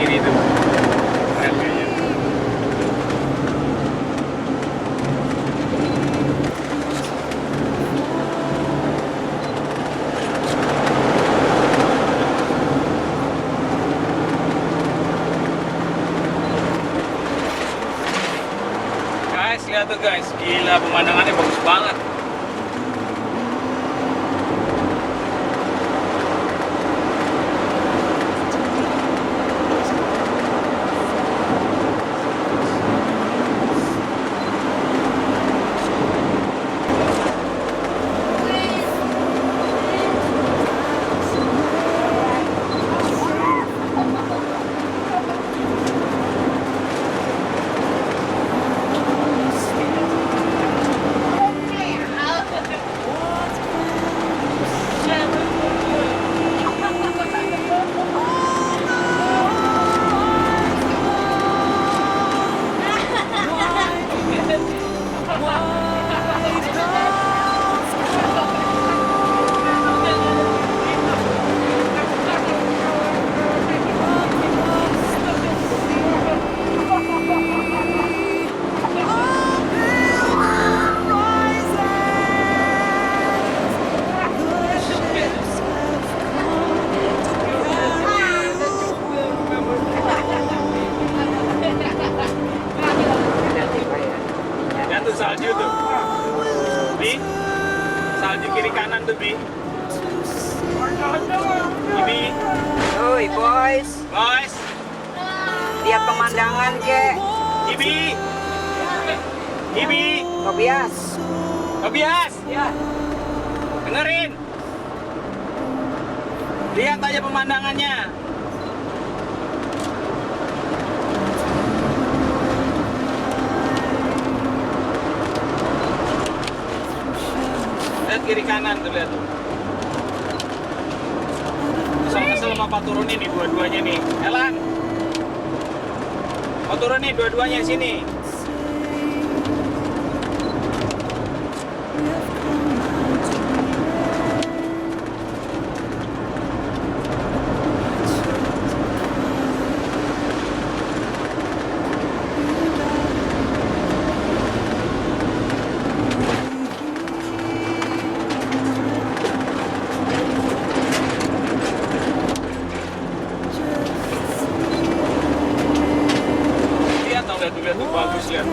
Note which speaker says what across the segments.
Speaker 1: kiri itu. Keren kayaknya. Guys, lihat tuh guys, gila pemandangannya bagus banget. Salju tuh, Bi, salju kiri kanan tuh Bi. Bi.
Speaker 2: Oi boys,
Speaker 1: Boys,
Speaker 2: lihat pemandangan ke?
Speaker 1: Ibi, Ibi,
Speaker 2: Tobias.
Speaker 1: Tobias,
Speaker 2: Ya.
Speaker 1: dengerin. Lihat aja pemandangannya. Lihat kiri kanan tuh, lihat tuh. Kesel-kesel sama Pak turun nih dua-duanya nih. Elan. Mau turun nih dua-duanya sini. Lihat tuh bagus lihat.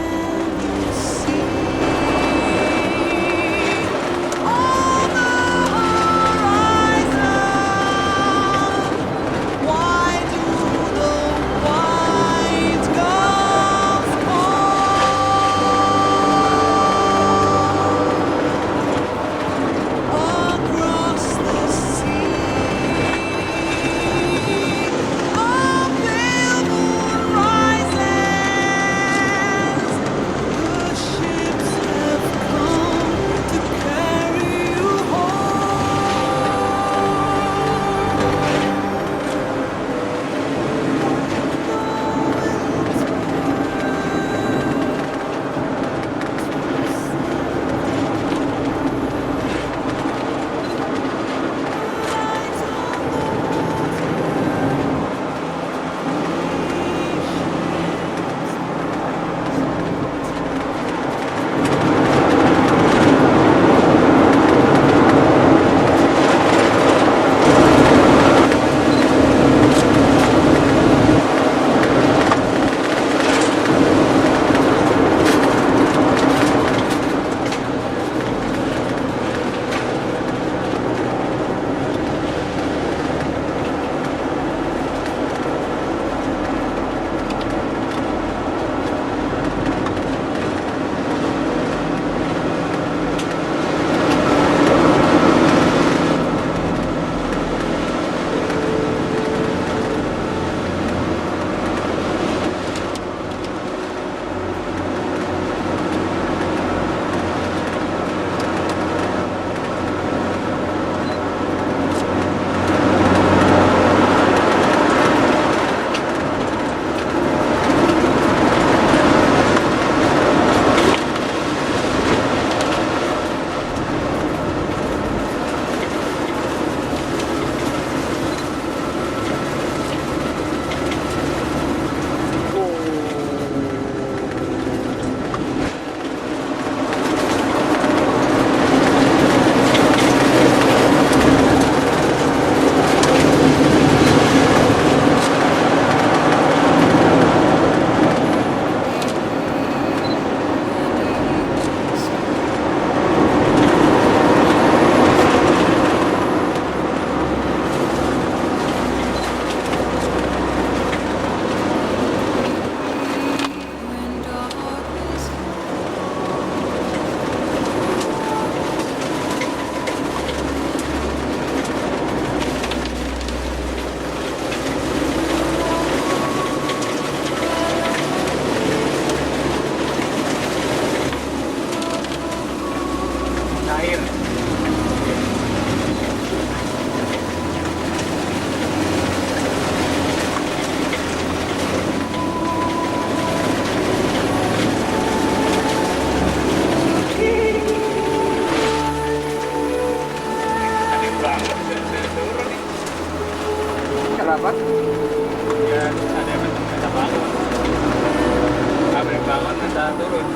Speaker 1: bisa turun.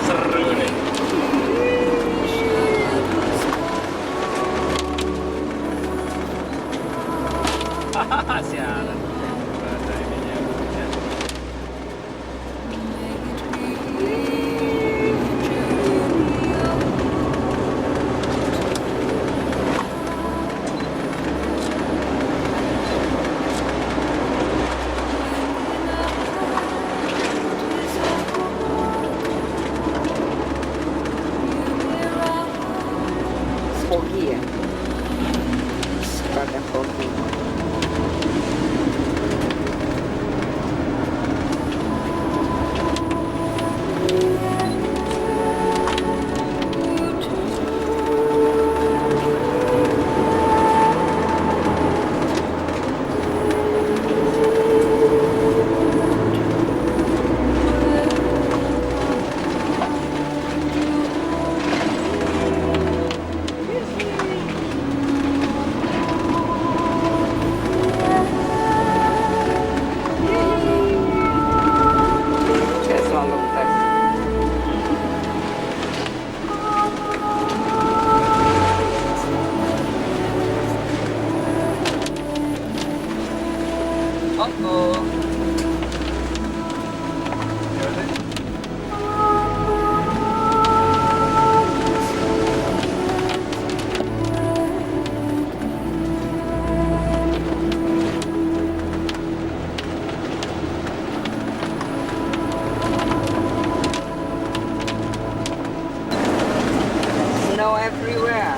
Speaker 1: Seru nih. Hahaha, sialan. Ada ininya, bukunya.
Speaker 2: Foggy ya. Pada foggy. Saya selalu tes.
Speaker 1: Oh. Ya udah.
Speaker 2: Snow everywhere.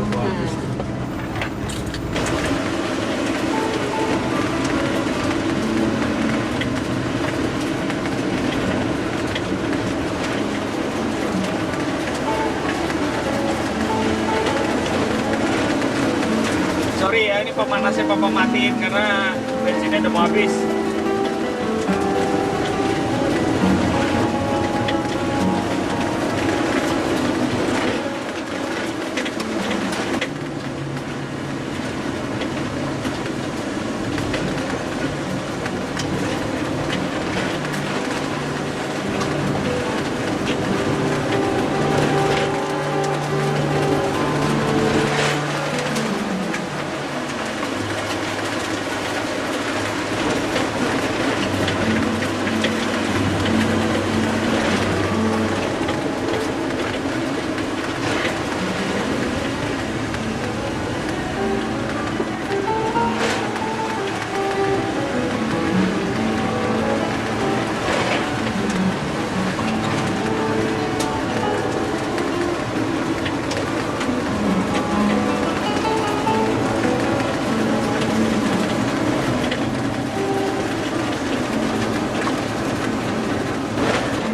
Speaker 1: Bagus. Sorry ya, ini pemanasnya papa matiin karena bensinnya udah mau habis.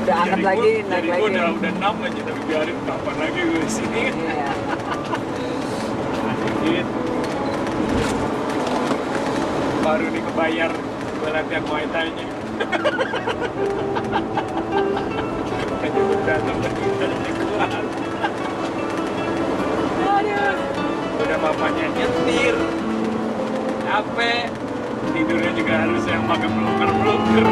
Speaker 2: Udah angkat lagi, naik
Speaker 1: Jadi
Speaker 2: lagi.
Speaker 1: gue udah 6 aja, tapi biarin kapan lagi gue di sini.
Speaker 2: Iya.
Speaker 1: Dikit. Baru nih kebayar gue latihan Muay Thai-nya. Makanya gue datang ke kita dan kuat. Aduh. Udah bapaknya nyetir. Capek. Tidurnya juga harus yang pakai meluker-meluker.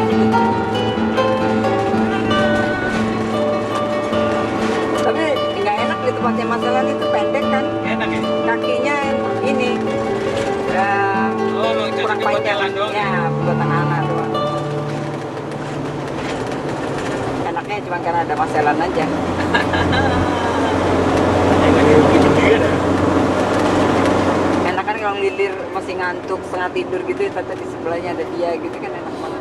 Speaker 2: Tapi nggak enak di tempatnya Mas Elan itu pendek kan?
Speaker 1: Enak ya?
Speaker 2: Kakinya ini
Speaker 1: Oh, mau
Speaker 2: kurang
Speaker 1: cocok buat
Speaker 2: panjang.
Speaker 1: jalan doang.
Speaker 2: Ya, buat anak-anak doang. Enaknya cuma karena ada Mas Elan aja.
Speaker 1: Gede dah.
Speaker 2: Enak kan kalau lilir masih ngantuk, setengah tidur gitu, tapi di sebelahnya ada dia gitu kan enak banget.